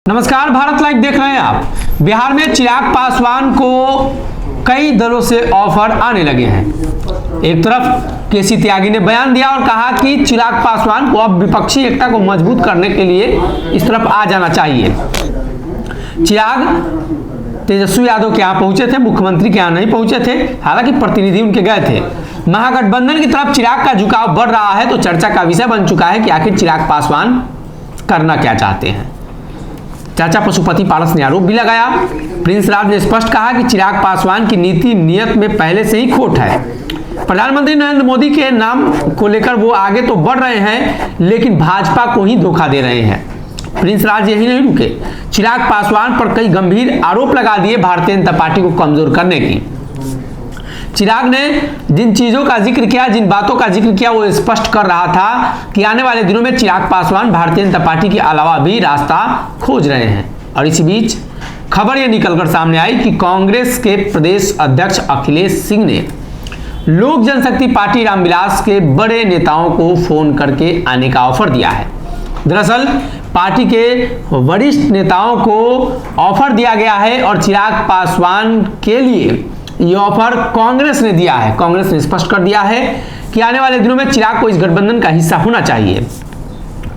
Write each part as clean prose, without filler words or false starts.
नमस्कार, भारत लाइव देख रहे हैं आप। बिहार में चिराग पासवान को कई दलों से ऑफर आने लगे हैं। एक तरफ केसी त्यागी ने बयान दिया और कहा कि चिराग पासवान को अब विपक्षी एकता को मजबूत करने के लिए इस तरफ आ जाना चाहिए। चिराग तेजस्वी यादव के यहाँ पहुंचे थे, मुख्यमंत्री के यहाँ नहीं पहुंचे थे, हालांकि प्रतिनिधि उनके गए थे। महागठबंधन की तरफ चिराग का झुकाव बढ़ रहा है, तो चर्चा का विषय बन चुका है कि आखिर चिराग पासवान करना क्या चाहते हैं। चाचा पशुपति पारस ने आरोप भी लगाया। प्रिंस राज ने स्पष्ट कहा कि चिराग पासवान की नीति नियत में पहले से ही खोट है। प्रधानमंत्री नरेंद्र मोदी के नाम को लेकर वो आगे तो बढ़ रहे हैं, लेकिन भाजपा को ही धोखा दे रहे हैं। प्रिंस राज यही नहीं रुके, चिराग पासवान पर कई गंभीर आरोप लगा दिए भारतीय जनता पार्टी को कमजोर करने की। चिराग ने जिन चीजों का जिक्र किया, जिन बातों का जिक्र किया, वो स्पष्ट कर रहा था कि आने वाले दिनों में चिराग पासवान भारतीय जनता पार्टी के अलावा भी रास्ता खोज रहे हैं। और इसी बीच खबर यह निकलकर सामने आई कि कांग्रेस के प्रदेश अध्यक्ष अखिलेश सिंह ने लोक जनशक्ति पार्टी रामविलास के बड़े नेताओं को फोन करके आने का ऑफर दिया है। दरअसल पार्टी के वरिष्ठ नेताओं को ऑफर दिया गया है और चिराग पासवान के लिए ये ऑफर कांग्रेस ने दिया है। कांग्रेस ने स्पष्ट कर दिया है कि आने वाले दिनों में चिराग को इस गठबंधन का हिस्सा होना चाहिए।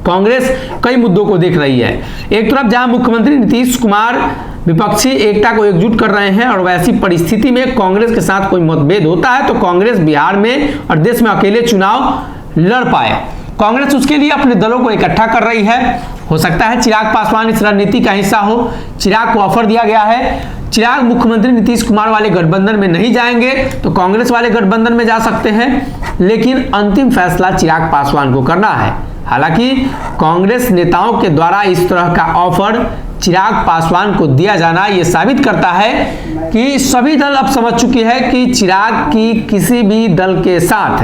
कांग्रेस कई मुद्दों को देख रही है। एक तरफ जहां मुख्यमंत्री नीतीश कुमार विपक्षी एकता को एकजुट कर रहे हैं और वैसी परिस्थिति में कांग्रेस के साथ कोई मतभेद होता है तो कांग्रेस बिहार में और देश में अकेले चुनाव लड़ पाए। कांग्रेस उसके लिए अपने दलों को इकट्ठा कर रही है। हो सकता है चिराग पासवान इस रणनीति का हिस्सा हो। चिराग को ऑफर दिया गया है। चिराग मुख्यमंत्री नीतीश कुमार वाले गठबंधन में नहीं जाएंगे तो कांग्रेस वाले गठबंधन में जा सकते हैं, लेकिन अंतिम फैसला चिराग पासवान को करना है। हालांकि कांग्रेस नेताओं के द्वारा इस तरह का ऑफर चिराग पासवान को दिया जाना यह साबित करता है कि सभी दल अब समझ चुके हैं कि चिराग की किसी भी दल के साथ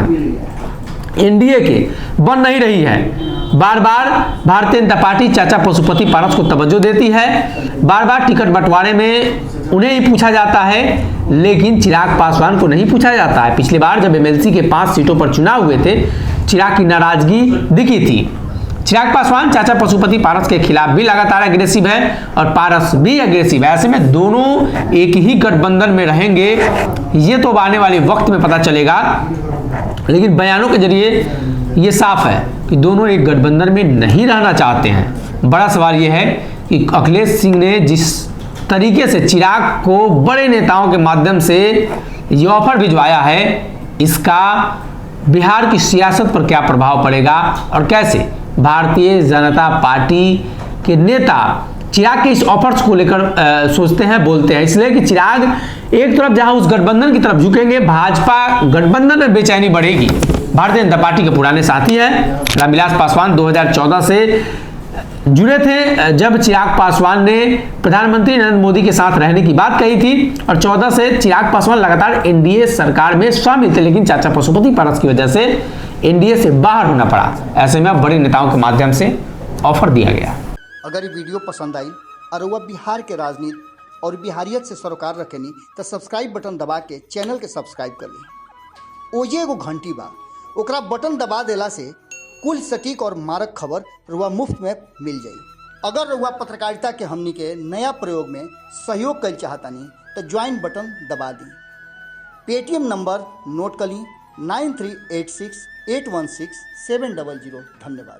एनडीए के बन नहीं रही है। बार बार भारतीय जनता पार्टी चाचा पशुपति पारस को तवज्जो देती है, बार बार टिकट बंटवारे में उन्हें ही पूछा जाता है, लेकिन चिराग पासवान को नहीं पूछा जाता है। पिछली बार जब एमएलसी के 5 सीटों पर चुनाव हुए थे, चिराग की नाराजगी दिखी थी। चिराग पासवान चाचा पशुपति पारस के खिलाफ भी लगातार अग्रेसिव है और पारस भी अग्रेसिव है। ऐसे में दोनों एक ही गठबंधन में रहेंगे, ये तो आने वाले वक्त में पता चलेगा, लेकिन बयानों के जरिए ये साफ है कि दोनों एक गठबंधन में नहीं रहना चाहते हैं। बड़ा सवाल यह है कि अखिलेश सिंह ने जिस तरीके से चिराग को बड़े नेताओं के माध्यम से ये ऑफर भिजवाया है, इसका बिहार की सियासत पर क्या प्रभाव पड़ेगा और कैसे भारतीय जनता पार्टी के नेता चिराग के इस ऑफर्स को लेकर सोचते हैं, बोलते हैं। इसलिए कि चिराग एक तरफ जहां उस गठबंधन की तरफ झुकेंगे, भाजपा गठबंधन में बेचैनी बढ़ेगी। भारतीय जनता पार्टी के पुराने साथी हैं रामविलास पासवान, 2014 से जुड़े थे जब चिराग पासवान ने प्रधानमंत्री नरेंद्र मोदी के साथ रहने की बात कही थी, और 14 से चिराग पासवान लगातार एनडीए सरकार में शामिल थे, लेकिन चाचा पशुपति पारस की वजह से एनडीए से बाहर होना पड़ा। ऐसे में अब बड़े नेताओं के माध्यम से ऑफर दिया गया। अगर ये वीडियो पसंद आई और वह बिहार के राजनीति और बिहारियत से सरोकार रखेनी तो सब्सक्राइब बटन दबा के चैनल के सब्सक्राइब कर ली। ओजे एगो घंटी बा, ओकरा बटन दबा देला से कुल सटीक और मारक खबर रुआ मुफ्त में मिल जाई। अगर रुआ पत्रकारिता के हमनी के नया प्रयोग में सहयोग कर चाहतानी तो ज्वाइन बटन दबा दी। पेटीएम नंबर नोट कर ली 9386816700। धन्यवाद।